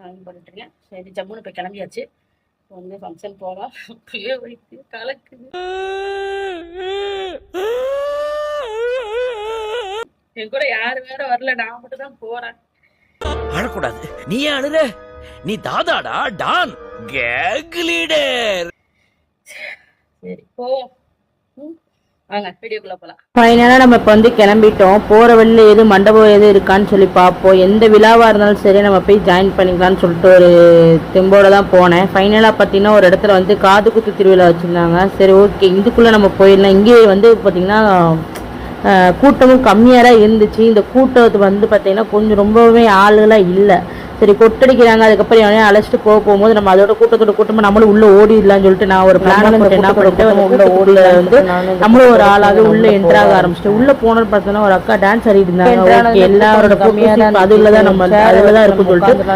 வாங்கி போட்டுருக்கேன். சரி ஜம்முன்னு போய் கிளம்பியாச்சு. வந்து ஃபங்க்ஷன் போகலாம். அப்பயே வைத்து கலக்குது. என் கூட யாரு வேற வரல, நான் மட்டும் தான் போறேன். அழக்கூடாது. நீ அழுற? நீ தாதாடா டான் கேங் லீடர். சரி போவோம். வாங்க வீடியோக்குள்ள போலாம். ஃபைனலா நம்ம இப்போ வந்து கிளம்பிட்டோம். போற வழியில எது மண்டபம் எது இருக்கான்னு சொல்லி பார்ப்போம். எந்த விழாவா இருந்தாலும் சரி நம்ம போய் ஜாயின் பண்ணிக்கலாம்னு சொல்லிட்டு ஒரு தெம்போட தான் போனேன். ஃபைனலா பார்த்தீங்கன்னா ஒரு இடத்துல வந்து காது குத்து திருவிழா வச்சிருந்தாங்க. சரி ஓகே, இதுக்குள்ள நம்ம போயிடலாம். இங்கே வந்து பார்த்தீங்கன்னா கூட்டமும் கம்மியாக தான் இருந்துச்சு. இந்த கூட்டத்து வந்து பார்த்தீங்கன்னா கொஞ்சம் ரொம்பவே ஆளுகளாக இல்லை. சரி கொட்டடிக்கிறாங்க. அதுக்கப்புறம் எவனையும் அழைச்சிட்டு போகும்போது நம்ம அதோட கூட்டமாக நம்மளும் உள்ள ஓடிடலாம்னு சொல்லிட்டு நான் ஒரு பிளான் போட்டு என்ன பண்ணிட்டேன், உள்ள ஓடில வந்து நம்மளும் ஒரு ஆளாக உள்ள என்ட்ராக ஆரம்பிச்சிட்டு உள்ள போனோம்னு பார்த்தோன்னா ஒரு அக்கா டான்ஸ் ஆடிட்டு இருந்தாங்க. எல்லாரோட கம்மியாக அதுல தான் நம்ம அதுல தான் இருக்குன்னு சொல்லிட்டு